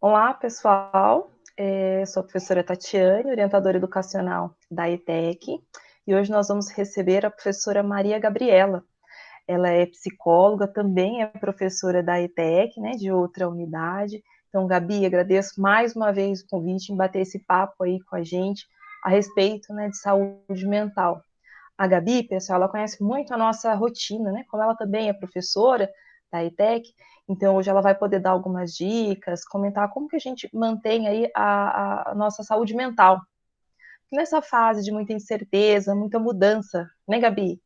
Olá, pessoal. Sou a professora Tatiane, orientadora educacional da ETEC, e hoje nós vamos receber a professora Maria Gabriela. Ela é psicóloga, também é professora da ETEC, né, de outra unidade. Então, Gabi, agradeço mais uma vez o convite em bater esse papo aí com a gente a respeito, né, de saúde mental. A Gabi, pessoal, ela conhece muito a nossa rotina, né? Como ela também é professora da ETEC, então hoje ela vai poder dar algumas dicas, comentar como que a gente mantém aí a nossa saúde mental. Nessa fase de muita incerteza, muita mudança, né, Gabi?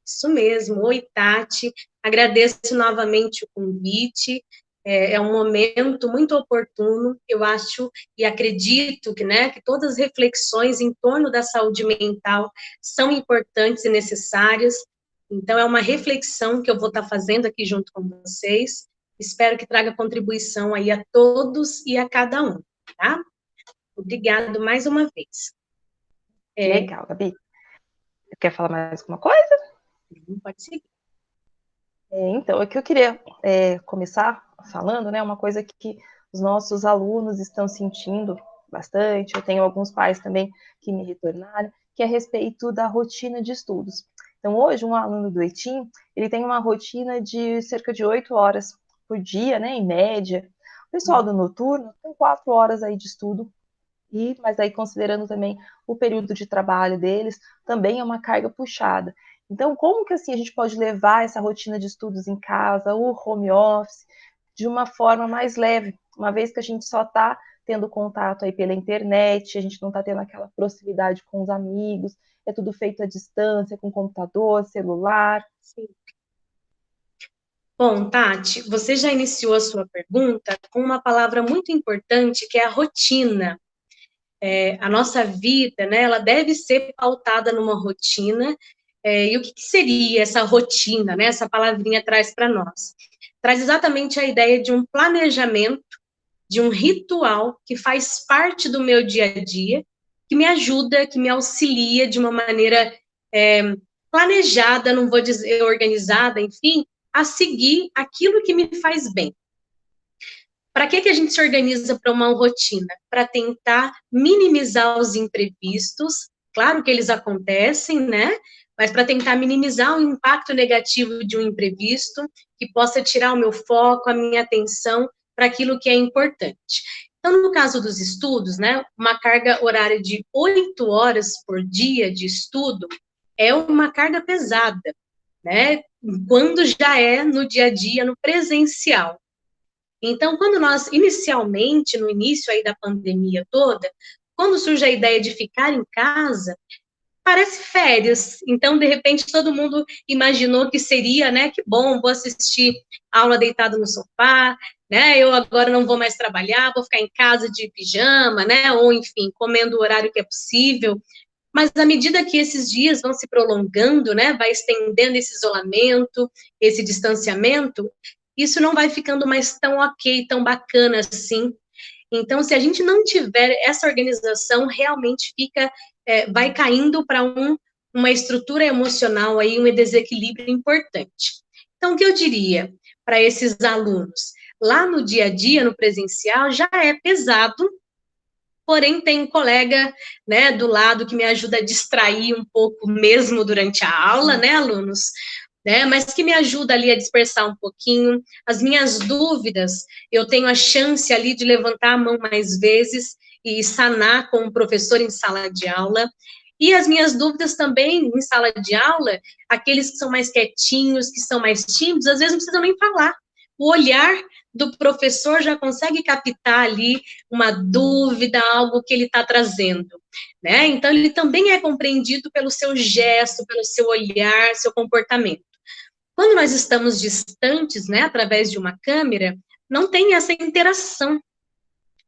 Isso mesmo. Oi, Tati. Agradeço novamente o convite. É um momento muito oportuno, eu acho e acredito que todas as reflexões em torno da saúde mental são importantes e necessárias. Então, é uma reflexão que eu vou estar fazendo aqui junto com vocês. Espero que traga contribuição aí a todos e a cada um, tá? Obrigado mais uma vez. É, Legal, Gabi. Quer falar mais alguma coisa? pode seguir. Então, o que eu queria começar falando, né, uma coisa que os nossos alunos estão sentindo bastante, eu tenho alguns pais também que me retornaram, que é a respeito da rotina de estudos. Então, hoje, um aluno do ETIM, ele tem uma rotina de cerca de 8 horas por dia, né, em média. O pessoal do noturno tem 4 horas aí de estudo, mas aí considerando também o período de trabalho deles, também é uma carga puxada. Então, como que assim a gente pode levar essa rotina de estudos em casa, o home office, de uma forma mais leve, uma vez que a gente só está tendo contato aí pela internet, a gente não está tendo aquela proximidade com os amigos, é tudo feito à distância, com computador, celular. Sim. Bom, Tati, você já iniciou a sua pergunta com uma palavra muito importante, que é a rotina. A nossa vida, né, ela deve ser pautada numa rotina. E o que seria essa rotina, né? Essa palavrinha traz para nós. Traz exatamente a ideia de um planejamento, de um ritual que faz parte do meu dia a dia, que me ajuda, que me auxilia de uma maneira planejada, não vou dizer organizada, enfim, a seguir aquilo que me faz bem. Para que a gente se organiza para uma rotina? Para tentar minimizar os imprevistos, claro que eles acontecem, né? Mas para tentar minimizar o impacto negativo de um imprevisto, que possa tirar o meu foco, a minha atenção para aquilo que é importante. Então, no caso dos estudos, né, uma carga horária de 8 horas por dia de estudo é uma carga pesada, né? Quando já é no dia a dia, no presencial. Então, quando nós, inicialmente, no início aí da pandemia toda, quando surge a ideia de ficar em casa, parece férias. Então, de repente, todo mundo imaginou que seria, né, que bom, vou assistir aula deitado no sofá, né, eu agora não vou mais trabalhar, vou ficar em casa de pijama, né, ou enfim, comendo o horário que é possível. Mas à medida que esses dias vão se prolongando, né, vai estendendo esse isolamento, esse distanciamento, isso não vai ficando mais tão ok, tão bacana assim. Então, se a gente não tiver essa organização, realmente vai caindo para uma estrutura emocional aí, um desequilíbrio importante. Então, o que eu diria para esses alunos? Lá no dia a dia, no presencial, já é pesado, porém tem um colega, né, do lado que me ajuda a distrair um pouco mesmo durante a aula, né, alunos? Né, mas que me ajuda ali a dispersar um pouquinho. As minhas dúvidas, eu tenho a chance ali de levantar a mão mais vezes e sanar com o professor em sala de aula. E as minhas dúvidas também em sala de aula, aqueles que são mais quietinhos, que são mais tímidos, às vezes não precisam nem falar. O olhar do professor já consegue captar ali uma dúvida, algo que ele está trazendo, né? Então, ele também é compreendido pelo seu gesto, pelo seu olhar, seu comportamento. Quando nós estamos distantes, né, através de uma câmera, não tem essa interação.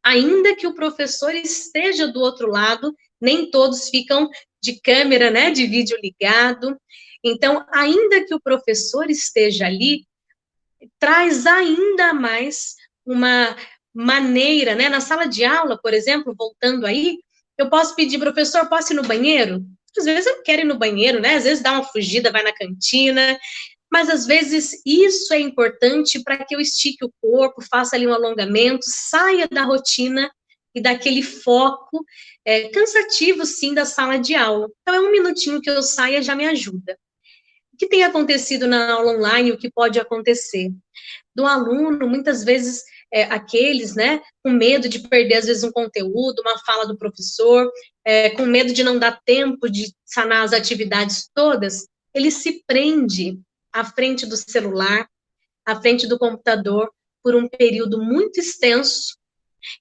Ainda que o professor esteja do outro lado, nem todos ficam de câmera, né, de vídeo ligado. Então, ainda que o professor esteja ali, traz ainda mais uma maneira, né? Na sala de aula, por exemplo, voltando aí, eu posso pedir, professor, posso ir no banheiro? Às vezes eu não quero ir no banheiro, né? Às vezes dá uma fugida, vai na cantina, mas às vezes isso é importante para que eu estique o corpo, faça ali um alongamento, saia da rotina e daquele foco cansativo, sim, da sala de aula. Então, é um minutinho que eu saia já me ajuda. O que tem acontecido na aula online, o que pode acontecer? Do aluno, muitas vezes, aqueles, né, com medo de perder, às vezes, um conteúdo, uma fala do professor, com medo de não dar tempo de sanar as atividades todas, ele se prende à frente do celular, à frente do computador, por um período muito extenso,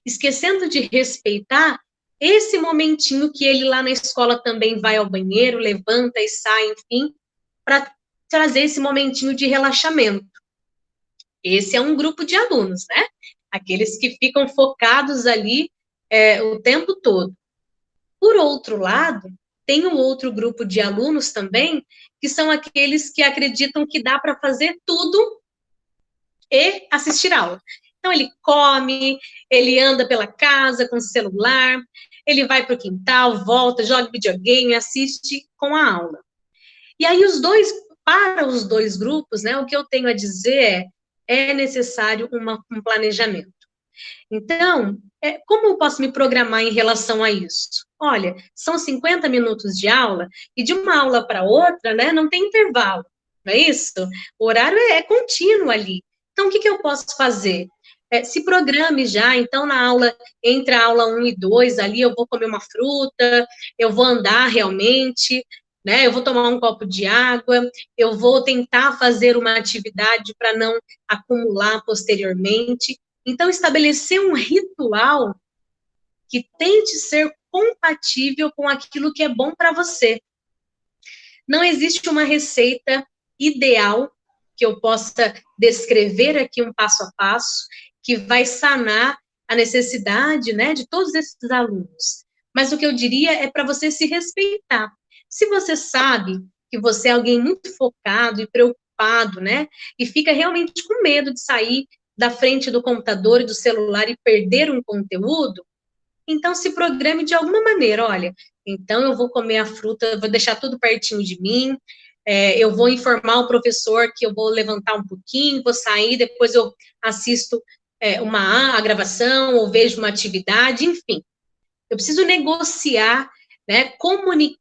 esquecendo de respeitar esse momentinho que ele lá na escola também vai ao banheiro, levanta e sai, enfim, para trazer esse momentinho de relaxamento. Esse é um grupo de alunos, né? Aqueles que ficam focados ali o tempo todo. Por outro lado, tem um outro grupo de alunos também, que são aqueles que acreditam que dá para fazer tudo e assistir aula. Então, ele come, ele anda pela casa com o celular, ele vai para o quintal, volta, joga videogame, assiste com a aula. E aí, para os dois grupos, né, o que eu tenho a dizer é necessário um planejamento. Então, como eu posso me programar em relação a isso? Olha, são 50 minutos de aula, e de uma aula para outra, né, não tem intervalo, não é isso? O horário é contínuo ali. Então, o que eu posso fazer? Se programe já, então, entre a aula 1 e 2, ali eu vou comer uma fruta, eu vou andar realmente, né, eu vou tomar um copo de água, eu vou tentar fazer uma atividade para não acumular posteriormente. Então, estabelecer um ritual que tente ser compatível com aquilo que é bom para você. Não existe uma receita ideal que eu possa descrever aqui um passo a passo, que vai sanar a necessidade, né, de todos esses alunos. Mas o que eu diria é para você se respeitar. Se você sabe que você é alguém muito focado e preocupado, né, e fica realmente com medo de sair da frente do computador e do celular e perder um conteúdo, então se programe de alguma maneira, olha, então eu vou comer a fruta, vou deixar tudo pertinho de mim, eu vou informar o professor que eu vou levantar um pouquinho, vou sair, depois eu assisto a gravação, ou vejo uma atividade, enfim. Eu preciso negociar, né?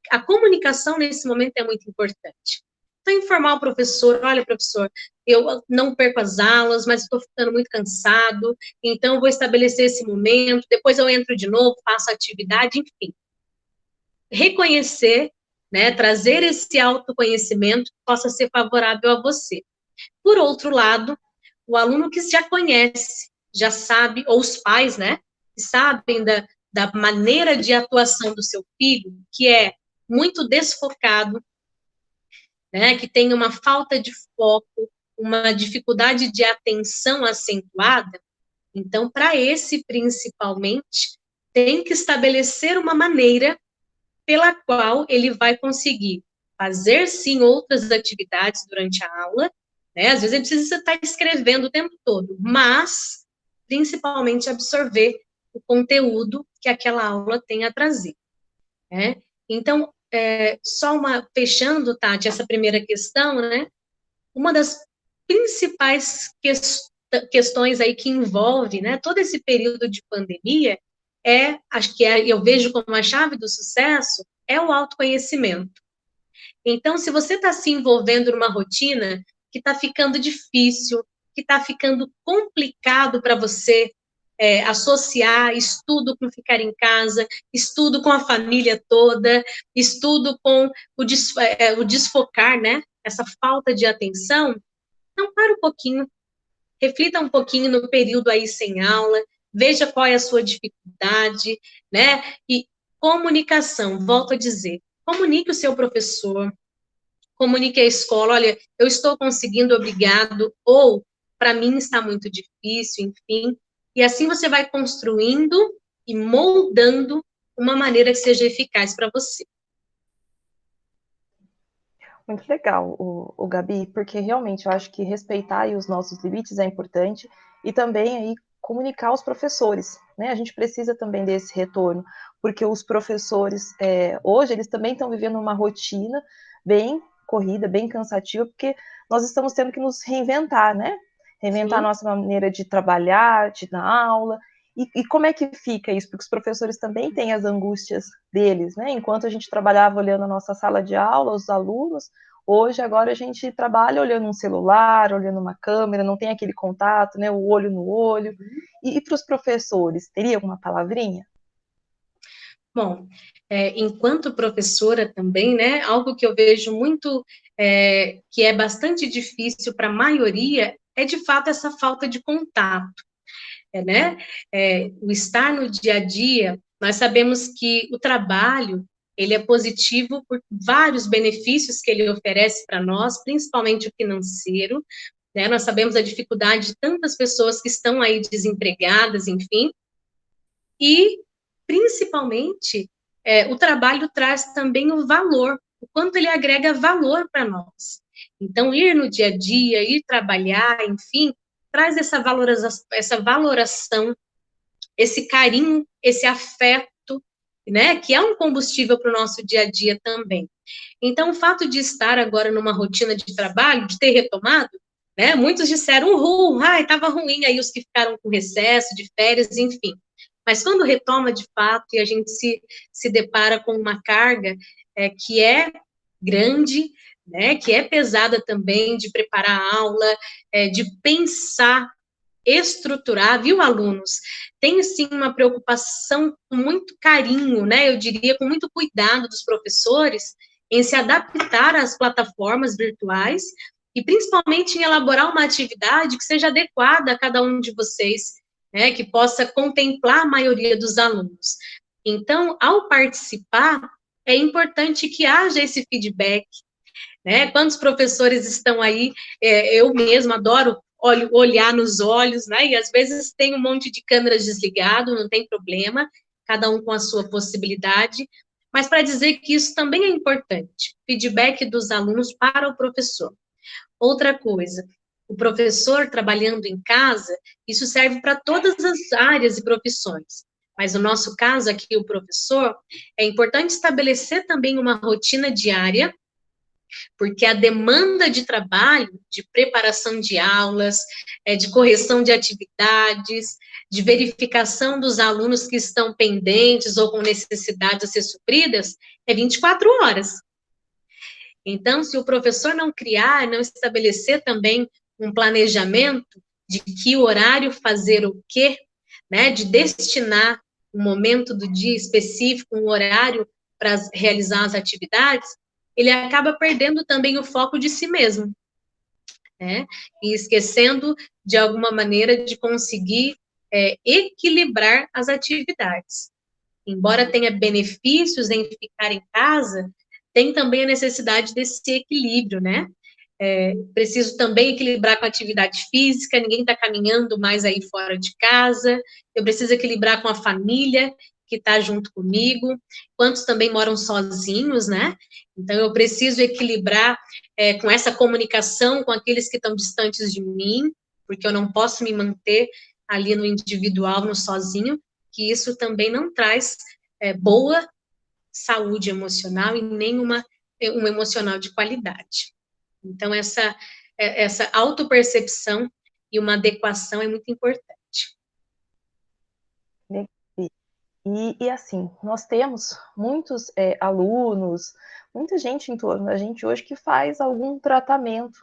A comunicação nesse momento é muito importante. Então, informar o professor, olha, professor, eu não perco as aulas, mas estou ficando muito cansado, então eu vou estabelecer esse momento, depois eu entro de novo, faço a atividade, enfim. Reconhecer, né, trazer esse autoconhecimento que possa ser favorável a você. Por outro lado, o aluno que já conhece, já sabe, ou os pais, né, que sabem da maneira de atuação do seu filho, que é muito desfocado, né, que tem uma falta de foco, uma dificuldade de atenção acentuada, então, para esse, principalmente, tem que estabelecer uma maneira pela qual ele vai conseguir fazer, sim, outras atividades durante a aula, né, às vezes ele precisa estar escrevendo o tempo todo, mas, principalmente, absorver o conteúdo que aquela aula tem a trazer, né? Então, fechando, Tati, essa primeira questão, né, uma das principais questões aí que envolve, né, todo esse período de pandemia acho que eu vejo como a chave do sucesso, é o autoconhecimento. Então, se você está se envolvendo numa rotina que está ficando difícil, que está ficando complicado para você associar estudo com ficar em casa, estudo com a família toda, estudo com o desfocar, né? Essa falta de atenção, então para um pouquinho, reflita um pouquinho no período aí sem aula, veja qual é a sua dificuldade, né? E comunicação, volto a dizer, comunique o seu professor, comunique à escola, olha, eu estou conseguindo, obrigado, ou para mim está muito difícil, enfim. E assim você vai construindo e moldando uma maneira que seja eficaz para você. Muito legal, o Gabi, porque realmente eu acho que respeitar aí os nossos limites é importante e também aí comunicar aos professores, né? A gente precisa também desse retorno, porque os professores hoje eles também estão vivendo uma rotina bem corrida, bem cansativa, porque nós estamos tendo que nos reinventar, né? Reinventar a nossa maneira de trabalhar, de dar aula. E como é que fica isso? Porque os professores também têm as angústias deles, né? Enquanto a gente trabalhava olhando a nossa sala de aula, os alunos, hoje, agora a gente trabalha olhando um celular, olhando uma câmera, não tem aquele contato, né? O olho no olho. E para os professores, teria alguma palavrinha? Bom, enquanto professora também, né, algo que eu vejo muito, que é bastante difícil para a maioria, é de fato essa falta de contato, né? O estar no dia a dia, nós sabemos que o trabalho, ele é positivo por vários benefícios que ele oferece para nós, principalmente o financeiro, né? Nós sabemos a dificuldade de tantas pessoas que estão aí desempregadas, enfim, e, principalmente, o trabalho traz também o valor, o quanto ele agrega valor para nós. Então, ir no dia a dia, ir trabalhar, enfim, traz essa valoração, esse carinho, esse afeto, né, que é um combustível para o nosso dia a dia também. Então, o fato de estar agora numa rotina de trabalho, de ter retomado, né, muitos disseram, ai, estava ruim, aí os que ficaram com recesso, de férias, enfim. Mas quando retoma de fato e a gente se depara com uma carga que é grande, né, que é pesada também, de preparar a aula, de pensar, estruturar, viu, alunos? Tem, sim, uma preocupação com muito carinho, né, eu diria, com muito cuidado dos professores em se adaptar às plataformas virtuais e, principalmente, em elaborar uma atividade que seja adequada a cada um de vocês, né, que possa contemplar a maioria dos alunos. Então, ao participar, é importante que haja esse feedback, né? Quantos professores estão aí, eu mesma adoro olhar nos olhos, né? E às vezes tem um monte de câmeras desligado, não tem problema, cada um com a sua possibilidade, mas para dizer que isso também é importante, feedback dos alunos para o professor. Outra coisa, o professor trabalhando em casa, isso serve para todas as áreas e profissões. Mas no nosso caso aqui, o professor, é importante estabelecer também uma rotina diária, porque a demanda de trabalho, de preparação de aulas, de correção de atividades, de verificação dos alunos que estão pendentes ou com necessidades a ser supridas, é 24 horas. Então, se o professor não criar, não estabelecer também um planejamento de que horário fazer o quê, né, de destinar um momento do dia específico, um horário para realizar as atividades, ele acaba perdendo também o foco de si mesmo, né, e esquecendo, de alguma maneira, de conseguir equilibrar as atividades. Embora tenha benefícios em ficar em casa, tem também a necessidade desse equilíbrio, né? Preciso também equilibrar com a atividade física, ninguém está caminhando mais aí fora de casa, eu preciso equilibrar com a família que está junto comigo, quantos também moram sozinhos, né? Então, eu preciso equilibrar com essa comunicação com aqueles que estão distantes de mim, porque eu não posso me manter ali no individual, no sozinho, que isso também não traz boa saúde emocional e nenhuma um emocional de qualidade. Então, essa autopercepção e uma adequação é muito importante. E assim, nós temos muitos alunos, muita gente em torno da gente hoje que faz algum tratamento,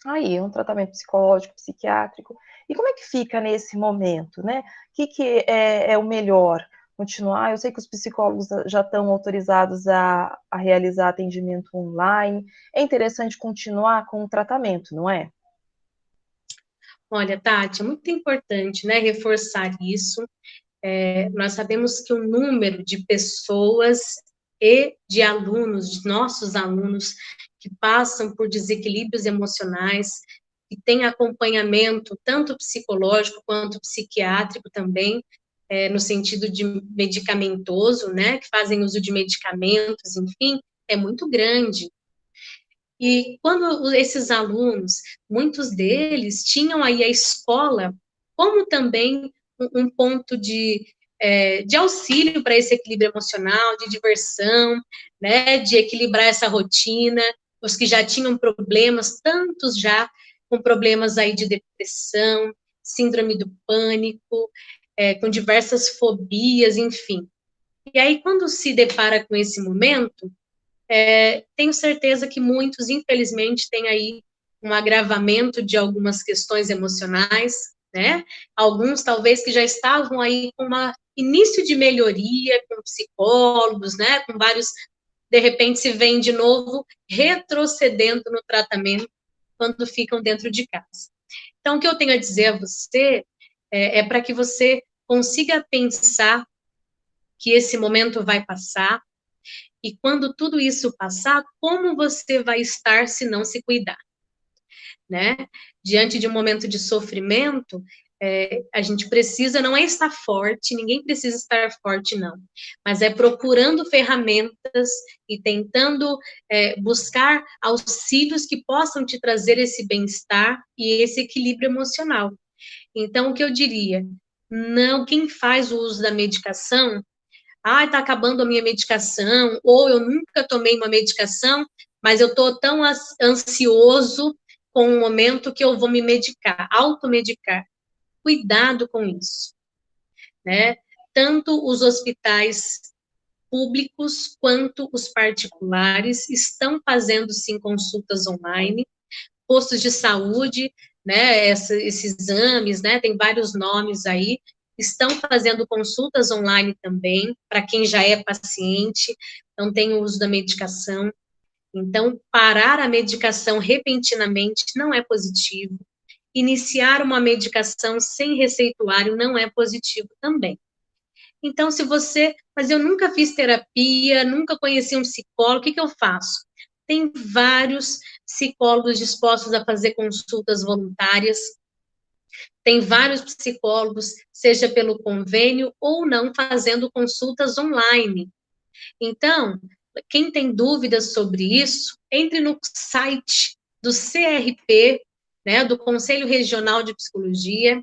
aí, um tratamento psicológico, psiquiátrico. E como é que fica nesse momento, né? O que é o melhor? Continuar? Eu sei que os psicólogos já estão autorizados a realizar atendimento online. É interessante continuar com o tratamento, não é? Olha, Tati, é muito importante, né, reforçar isso. Nós sabemos que o número de pessoas e de alunos, de nossos alunos, que passam por desequilíbrios emocionais, que têm acompanhamento tanto psicológico quanto psiquiátrico também, no sentido de medicamentoso, né, que fazem uso de medicamentos, enfim, é muito grande. E quando esses alunos, muitos deles tinham aí a escola como também um ponto de auxílio para esse equilíbrio emocional, de diversão, né, de equilibrar essa rotina. os que já tinham problemas, tantos já com problemas aí de depressão, síndrome do pânico, com diversas fobias, enfim. E aí, quando se depara com esse momento, tenho certeza que muitos, infelizmente, têm aí um agravamento de algumas questões emocionais, né? Alguns, talvez, que já estavam aí com um início de melhoria, com psicólogos, né? Com vários, de repente, se veem de novo retrocedendo no tratamento quando ficam dentro de casa. Então, o que eu tenho a dizer a você para que você consiga pensar que esse momento vai passar, e quando tudo isso passar, como você vai estar se não se cuidar, né? Diante de um momento de sofrimento, a gente precisa, não é estar forte, ninguém precisa estar forte, não, mas é procurando ferramentas e tentando buscar auxílios que possam te trazer esse bem-estar e esse equilíbrio emocional. Então, o que eu diria? Não, quem faz o uso da medicação, está acabando a minha medicação, ou eu nunca tomei uma medicação, mas eu estou tão ansioso com o momento que eu vou me medicar, automedicar. Cuidado com isso, né? Tanto os hospitais públicos quanto os particulares estão fazendo, sim, consultas online, postos de saúde, né, esses exames, né, tem vários nomes aí, estão fazendo consultas online também, para quem já é paciente, não tem o uso da medicação. Então, parar a medicação repentinamente não é positivo. Iniciar uma medicação sem receituário não é positivo também. Então, se você, mas eu nunca fiz terapia, nunca conheci um psicólogo, o que eu faço? Tem vários psicólogos dispostos a fazer consultas voluntárias, tem vários psicólogos, seja pelo convênio ou não, fazendo consultas online. Então, quem tem dúvidas sobre isso, entre no site do CRP, né, do Conselho Regional de Psicologia,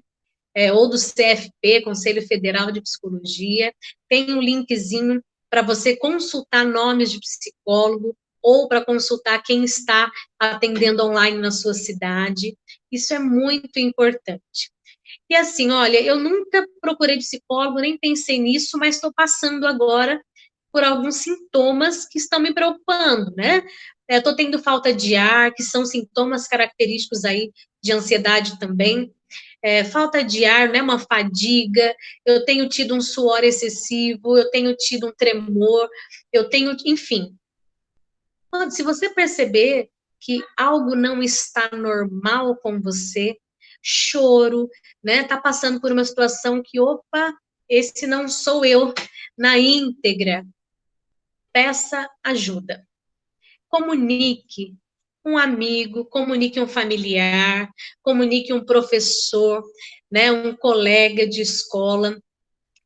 ou do CFP, Conselho Federal de Psicologia, tem um linkzinho para você consultar nomes de psicólogo, ou para consultar quem está atendendo online na sua cidade. Isso é muito importante. E assim, olha, eu nunca procurei psicólogo, nem pensei nisso, mas estou passando agora por alguns sintomas que estão me preocupando, né? Estou tendo falta de ar, que são sintomas característicos aí de ansiedade também. Falta de ar, né, uma fadiga, eu tenho tido um suor excessivo, eu tenho tido um tremor, eu tenho, enfim. Se você perceber que algo não está normal com você, choro, né, tá passando por uma situação que, opa, esse não sou eu na íntegra, peça ajuda. Comunique um amigo, comunique um familiar, comunique um professor, né, um colega de escola.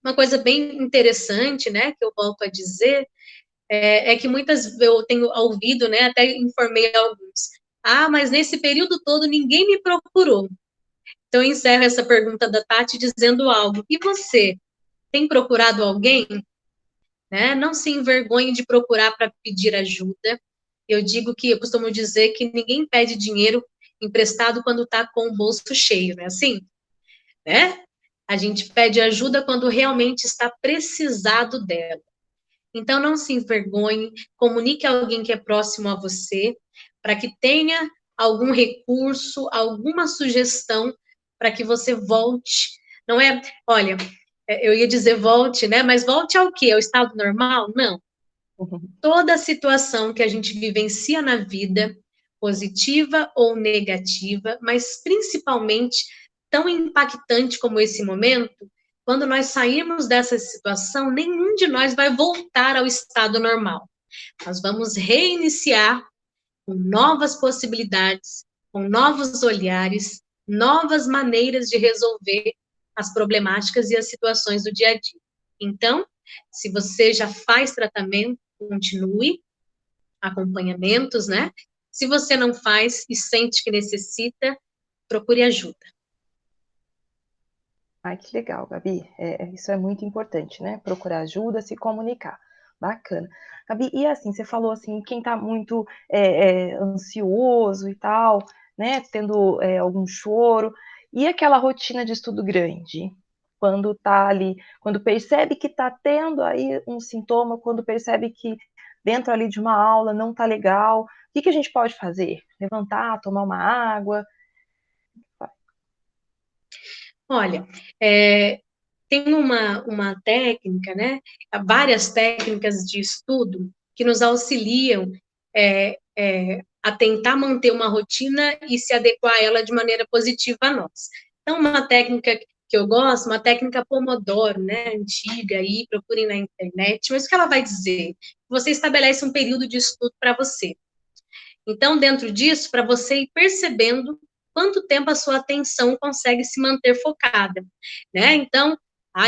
Uma coisa bem interessante, né, que eu volto a dizer, que muitas eu tenho ouvido, né, até informei alguns. Mas nesse período todo ninguém me procurou. Então eu encerro essa pergunta da Tati dizendo algo. E você, tem procurado alguém? Né? Não se envergonhe de procurar para pedir ajuda. Eu costumo dizer que ninguém pede dinheiro emprestado quando está com o bolso cheio, não é assim? Né? A gente pede ajuda quando realmente está precisado dela. Então, não se envergonhe, comunique a alguém que é próximo a você, para que tenha algum recurso, alguma sugestão, para que você volte. Não é, olha, eu ia dizer volte, né? Mas volte ao quê? Ao estado normal? Não. Toda situação que a gente vivencia na vida, positiva ou negativa, mas principalmente tão impactante como esse momento, quando nós sairmos dessa situação, nenhum de nós vai voltar ao estado normal. Nós vamos reiniciar com novas possibilidades, com novos olhares, novas maneiras de resolver as problemáticas e as situações do dia a dia. Então, se você já faz tratamento, continue, acompanhamentos, né? Se você não faz e sente que necessita, procure ajuda. Ai, que legal, Gabi. Isso é muito importante, né? Procurar ajuda, se comunicar. Bacana. Gabi, e assim, você falou assim, quem está muito ansioso e tal, né, tendo algum choro, e aquela rotina de estudo grande? Quando tá ali, quando percebe que está tendo aí um sintoma, quando percebe que dentro ali de uma aula não está legal, o que, que a gente pode fazer? Levantar, tomar uma água? Olha, tem uma técnica, né? Várias técnicas de estudo que nos auxiliam a tentar manter uma rotina e se adequar a ela de maneira positiva a nós. Então, uma técnica que eu gosto, uma técnica Pomodoro, né, antiga, aí procurem na internet, mas o que ela vai dizer? Você estabelece um período de estudo para você. Então, dentro disso, para você ir percebendo quanto tempo a sua atenção consegue se manter focada, né? Então,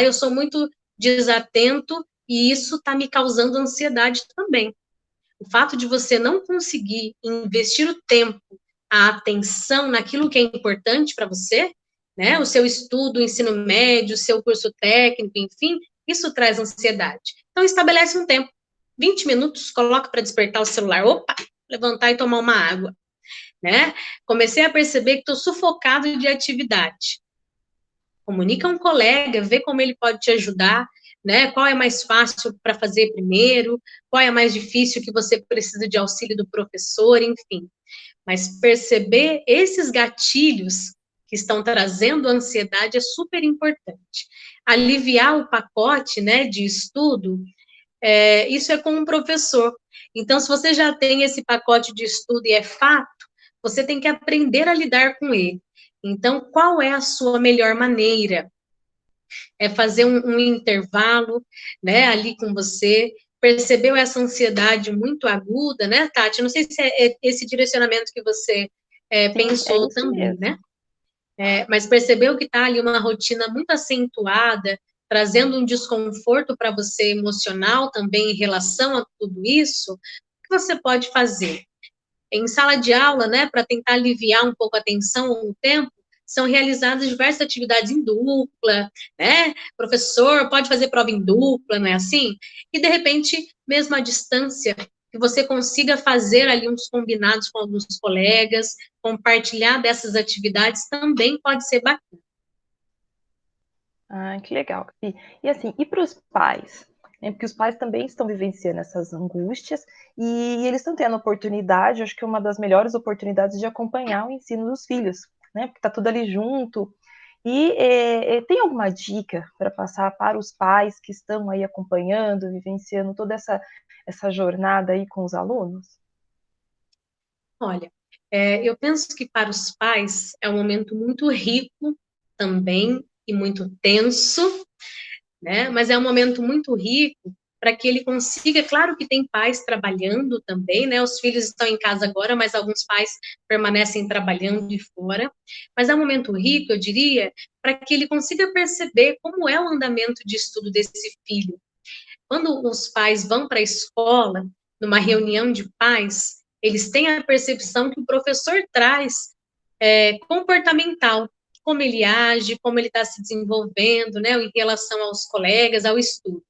eu sou muito desatento e isso está me causando ansiedade também. O fato de você não conseguir investir o tempo, a atenção naquilo que é importante para você, né? O seu estudo, o ensino médio, o seu curso técnico, enfim, isso traz ansiedade. Então, estabelece um tempo. 20 minutos, coloca para despertar o celular. Opa, levantar e tomar uma água, né? Comecei a perceber que estou sufocado de atividade. Comunica a um colega, vê como ele pode te ajudar, né? Qual é mais fácil para fazer primeiro, qual é mais difícil que você precisa de auxílio do professor, enfim. Mas perceber esses gatilhos que estão trazendo ansiedade é super importante. Aliviar o pacote, né, de estudo, isso é com um professor. Então, se você já tem esse pacote de estudo e é fato, você tem que aprender a lidar com ele. Então, qual é a sua melhor maneira? É fazer um intervalo, né, ali com você. Percebeu essa ansiedade muito aguda, né, Tati? Não sei se é esse direcionamento que você Sim, é pensou isso também, né? mesmo. Mas percebeu que está ali uma rotina muito acentuada, trazendo um desconforto para você emocional também em relação a tudo isso, o que você pode fazer? Em sala de aula, né, para tentar aliviar um pouco a tensão ou o tempo, são realizadas diversas atividades em dupla, né? Professor pode fazer prova em dupla, não é assim? E, de repente, mesmo à distância, que você consiga fazer ali uns combinados com alguns colegas, compartilhar dessas atividades também pode ser bacana. Ah, que legal. E assim, e para os pais? Né? Porque os pais também estão vivenciando essas angústias e eles estão tendo a oportunidade, acho que é uma das melhores oportunidades de acompanhar o ensino dos filhos, né? Porque está tudo ali junto. E tem alguma dica para passar para os pais que estão aí acompanhando, vivenciando toda essa jornada aí com os alunos? Olha, eu penso que para os pais é um momento muito rico também e muito tenso, né? Mas é um momento muito rico para que ele consiga, claro que tem pais trabalhando também, né? Os filhos estão em casa agora, mas alguns pais permanecem trabalhando de fora. Mas é um momento rico, eu diria, para que ele consiga perceber como é o andamento de estudo desse filho. Quando os pais vão para a escola, numa reunião de pais, eles têm a percepção que o professor traz comportamental, como ele age, como ele está se desenvolvendo, né, em relação aos colegas, ao estudo.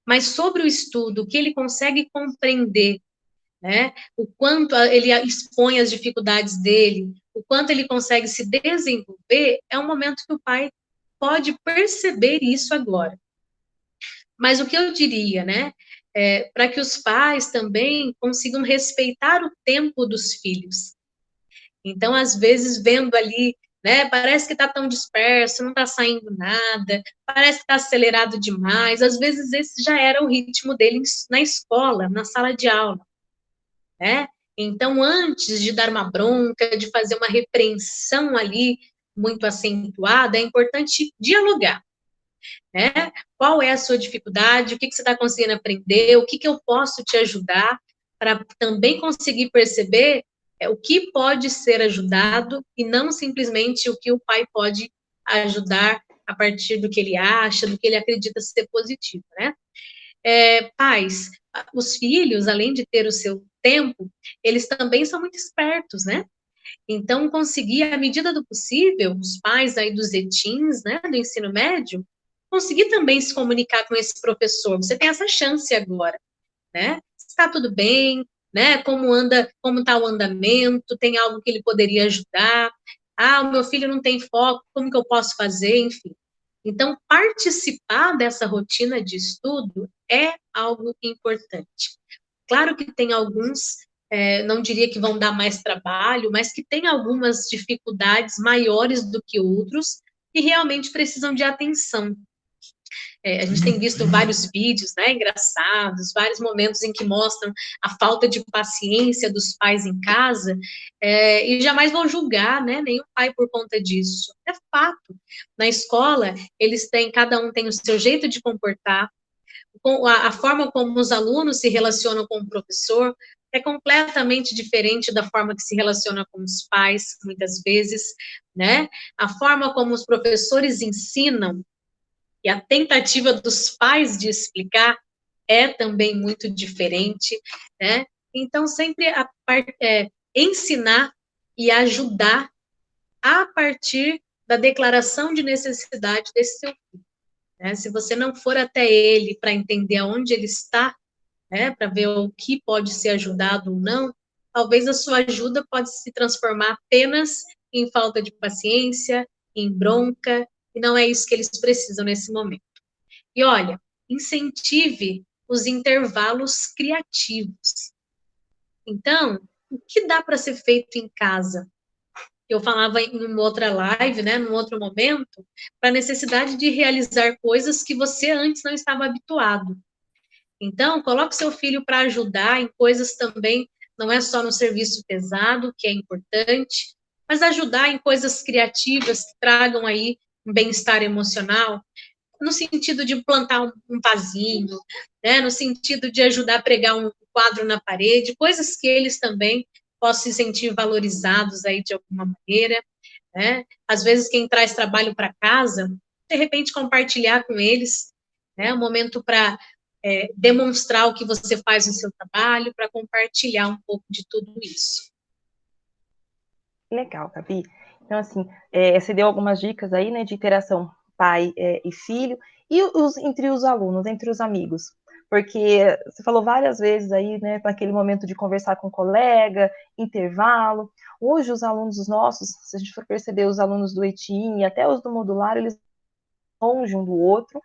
Mas sobre o estudo, o que ele consegue compreender, né, o quanto ele expõe as dificuldades dele, o quanto ele consegue se desenvolver, é um momento que o pai pode perceber isso agora. Mas o que eu diria, né, para que os pais também consigam respeitar o tempo dos filhos. Então, às vezes, vendo ali, né, parece que está tão disperso, não está saindo nada, parece que está acelerado demais. Às vezes, esse já era o ritmo dele na escola, na sala de aula, né? Então, antes de dar uma bronca, de fazer uma repreensão ali muito acentuada, é importante dialogar, né? Qual é a sua dificuldade? O que você está conseguindo aprender? O que eu posso te ajudar para também conseguir perceber o que pode ser ajudado e não simplesmente o que o pai pode ajudar a partir do que ele acha, do que ele acredita ser positivo, né? Pais, os filhos, além de ter o seu tempo, eles também são muito espertos, né? Então, conseguir, à medida do possível, os pais aí dos ETINs, né, do ensino médio, conseguir também se comunicar com esse professor. Você tem essa chance agora, né? Está tudo bem, né? Como anda, como está o andamento, tem algo que ele poderia ajudar. Ah, o meu filho não tem foco, como que eu posso fazer? Enfim. Então, participar dessa rotina de estudo é algo importante. Claro que tem alguns, não diria que vão dar mais trabalho, mas que tem algumas dificuldades maiores do que outros e realmente precisam de atenção. A gente tem visto vários vídeos, né, engraçados, vários momentos em que mostram a falta de paciência dos pais em casa, e jamais vão julgar, né, nenhum pai por conta disso. É fato. Na escola, cada um tem o seu jeito de comportar, a forma como os alunos se relacionam com o professor é completamente diferente da forma que se relaciona com os pais, muitas vezes, né? A forma como os professores ensinam e a tentativa dos pais de explicar é também muito diferente, né? Então, sempre ensinar e ajudar a partir da declaração de necessidade desse seu filho. Né? Se você não for até ele para entender aonde ele está, né, para ver o que pode ser ajudado ou não, talvez a sua ajuda pode se transformar apenas em falta de paciência, em bronca, e não é isso que eles precisam nesse momento. E olha, incentive os intervalos criativos. Então, o que dá para ser feito em casa? Eu falava em uma outra live, né, num outro momento, para a necessidade de realizar coisas que você antes não estava habituado. Então, coloque seu filho para ajudar em coisas também, não é só no serviço pesado, que é importante, mas ajudar em coisas criativas que tragam aí um bem-estar emocional, no sentido de plantar um vasinho, né, no sentido de ajudar a pregar um quadro na parede, coisas que eles também possam se sentir valorizados aí de alguma maneira, né? Às vezes quem traz trabalho para casa, de repente compartilhar com eles, né, um momento para demonstrar o que você faz no seu trabalho, para compartilhar um pouco de tudo isso. Legal, Gabi. Então, assim, você deu algumas dicas aí, né, de interação pai e filho, e entre os alunos, entre os amigos. Porque você falou várias vezes aí, né, naquele momento de conversar com um colega, intervalo. Hoje, os alunos os nossos, se a gente for perceber, os alunos do ETIM e até os do modular, eles longe um do outro,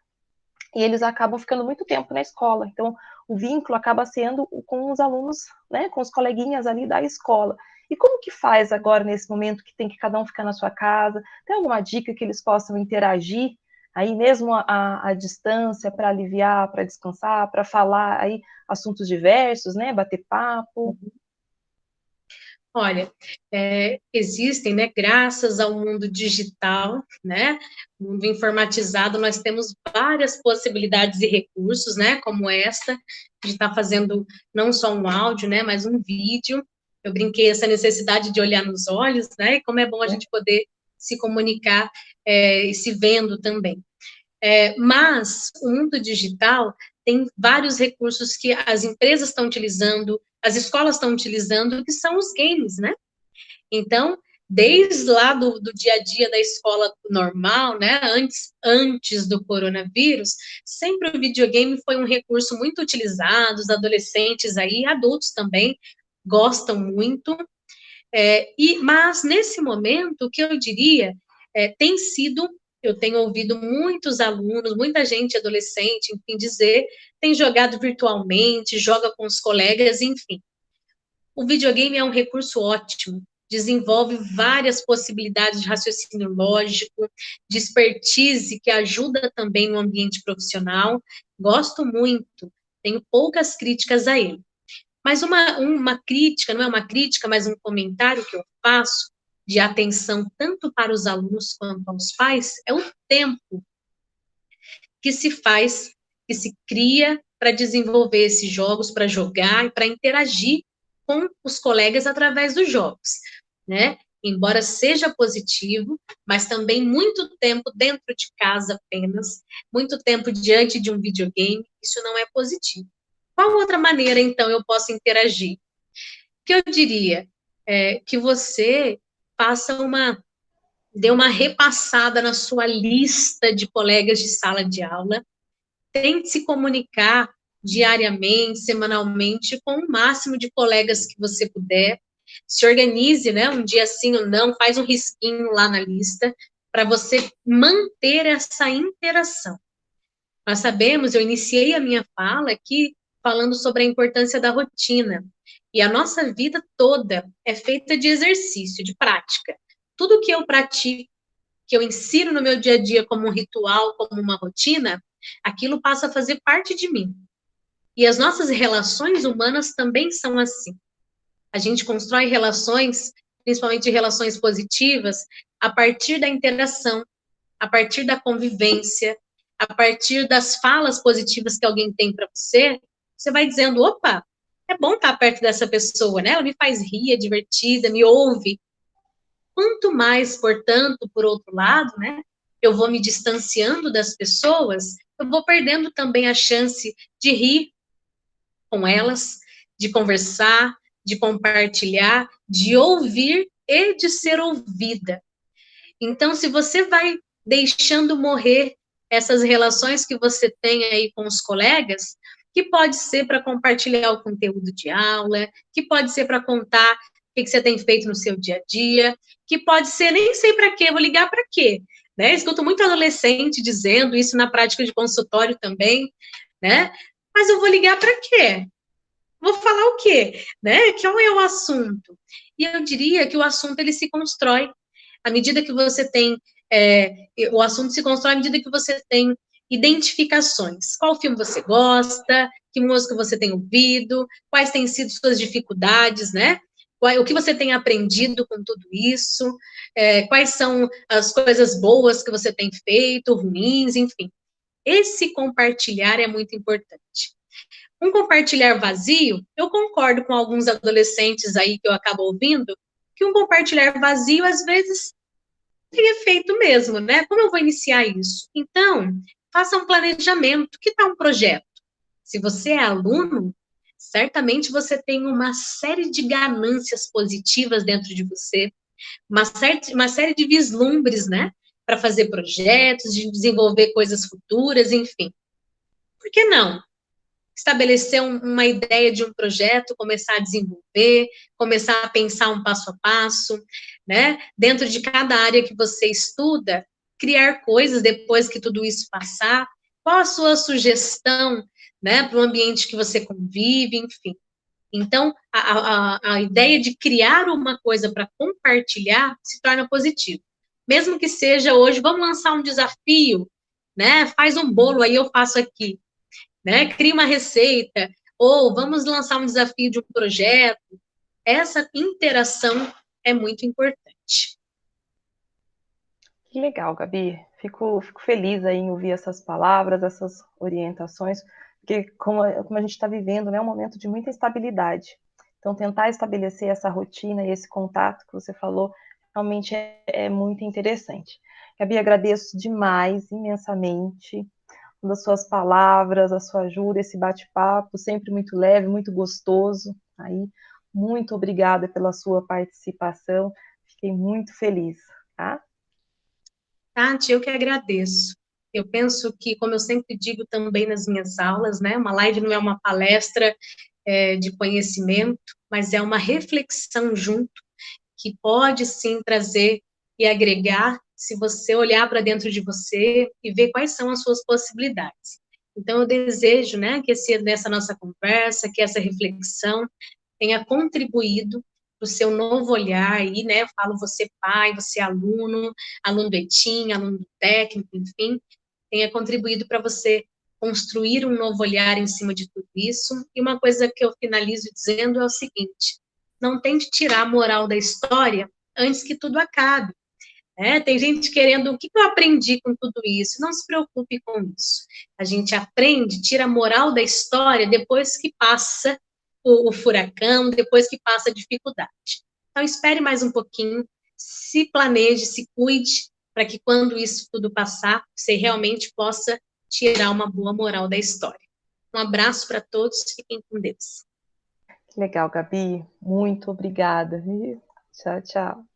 e eles acabam ficando muito tempo na escola. Então, o vínculo acaba sendo com os alunos, né, com os coleguinhas ali da escola. E como que faz agora, nesse momento, que tem que cada um ficar na sua casa? Tem alguma dica que eles possam interagir, aí mesmo à distância, para aliviar, para descansar, para falar aí assuntos diversos, né, bater papo? Olha, existem, né, graças ao mundo digital, né, mundo informatizado, nós temos várias possibilidades e recursos, né, como esta, de estar fazendo não só um áudio, né, mas um vídeo. Eu brinquei essa necessidade de olhar nos olhos, né, e como é bom a gente poder se comunicar e se vendo também. Mas o mundo digital tem vários recursos que as empresas estão utilizando, as escolas estão utilizando, que são os games, né? Então, desde lá do dia a dia da escola normal, né, antes do coronavírus, sempre o videogame foi um recurso muito utilizado, os adolescentes aí, adultos também, gostam muito, mas nesse momento, o que eu diria, eu tenho ouvido muitos alunos, muita gente adolescente, enfim, dizer, tem jogado virtualmente, joga com os colegas, enfim. O videogame é um recurso ótimo, desenvolve várias possibilidades de raciocínio lógico, de expertise que ajuda também no ambiente profissional. Gosto muito, tenho poucas críticas a ele. Mas uma crítica, não é uma crítica, mas um comentário que eu faço de atenção tanto para os alunos quanto aos pais, é o tempo que se faz, que se cria para desenvolver esses jogos, para jogar e para interagir com os colegas através dos jogos, né? Embora seja positivo, mas também muito tempo dentro de casa apenas, muito tempo diante de um videogame, isso não é positivo. Qual outra maneira, então, eu posso interagir? Que eu diria que você faça dê uma repassada na sua lista de colegas de sala de aula, tente se comunicar diariamente, semanalmente, com o máximo de colegas que você puder, se organize, né, um dia sim ou não, faz um risquinho lá na lista, para você manter essa interação. Nós sabemos, eu iniciei a minha fala aqui falando sobre a importância da rotina, e a nossa vida toda é feita de exercício, de prática. Tudo que eu pratico, que eu insiro no meu dia a dia como um ritual, como uma rotina, aquilo passa a fazer parte de mim. E as nossas relações humanas também são assim. A gente constrói relações, principalmente relações positivas, a partir da interação, a partir da convivência, a partir das falas positivas que alguém tem para você, você vai dizendo, opa, é bom estar perto dessa pessoa, né? Ela me faz rir, é divertida, me ouve. Quanto mais, portanto, por outro lado, né, eu vou me distanciando das pessoas, eu vou perdendo também a chance de rir com elas, de conversar, de compartilhar, de ouvir e de ser ouvida. Então, se você vai deixando morrer essas relações que você tem aí com os colegas, que pode ser para compartilhar o conteúdo de aula, que pode ser para contar o que você tem feito no seu dia a dia, que pode ser, nem sei para quê, vou ligar para quê, né? Escuto muito adolescente dizendo isso na prática de consultório também, né? Mas eu vou ligar para quê? Vou falar o quê? Né? Qual é o assunto? E eu diria que o assunto ele se constrói à medida que você tem, o assunto se constrói à medida que você tem identificações. Qual filme você gosta, que música você tem ouvido, quais têm sido suas dificuldades, né? O que você tem aprendido com tudo isso, quais são as coisas boas que você tem feito, ruins, enfim. Esse compartilhar é muito importante. Um compartilhar vazio, eu concordo com alguns adolescentes aí que eu acabo ouvindo, que um compartilhar vazio, às vezes, tem efeito mesmo, né? Como eu vou iniciar isso? Então, faça um planejamento. Que tal um projeto? Se você é aluno, certamente você tem uma série de ganâncias positivas dentro de você, uma série de vislumbres, né? Para fazer projetos, de desenvolver coisas futuras, enfim. Por que não? Estabelecer uma ideia de um projeto, começar a desenvolver, começar a pensar um passo a passo, né? Dentro de cada área que você estuda, criar coisas depois que tudo isso passar. Qual a sua sugestão, né, para o ambiente que você convive, enfim. Então, a ideia de criar uma coisa para compartilhar se torna positiva. Mesmo que seja hoje, vamos lançar um desafio, né? Faz um bolo aí, eu faço aqui, né? Cria uma receita, ou vamos lançar um desafio de um projeto. Essa interação é muito importante. Que legal, Gabi. Fico feliz aí em ouvir essas palavras, essas orientações, porque como a gente está vivendo, né, é um momento de muita instabilidade. Então, tentar estabelecer essa rotina e esse contato que você falou realmente é muito interessante. Gabi, agradeço demais, imensamente, das suas palavras, a sua ajuda, esse bate-papo, sempre muito leve, muito gostoso. Aí, muito obrigada pela sua participação. Fiquei muito feliz, tá? Tati, eu que agradeço. Eu penso que, como eu sempre digo também nas minhas aulas, né, uma live não é uma palestra de conhecimento, mas é uma reflexão junto, que pode sim trazer e agregar, se você olhar para dentro de você e ver quais são as suas possibilidades. Então, eu desejo, né, que nessa nossa conversa, que essa reflexão tenha contribuído para o seu novo olhar aí, né? Eu falo você pai, você aluno, aluno do ETIM, aluno do técnico, enfim, tenha contribuído para você construir um novo olhar em cima de tudo isso. E uma coisa que eu finalizo dizendo é o seguinte: não tente tirar a moral da história antes que tudo acabe. Tem gente querendo, o que eu aprendi com tudo isso? Não se preocupe com isso. A gente aprende, tira a moral da história depois que passa o furacão, depois que passa a dificuldade. Então, espere mais um pouquinho, se planeje, se cuide, para que quando isso tudo passar, você realmente possa tirar uma boa moral da história. Um abraço para todos, fiquem com Deus. Legal, Gabi. Muito obrigada. Tchau, tchau.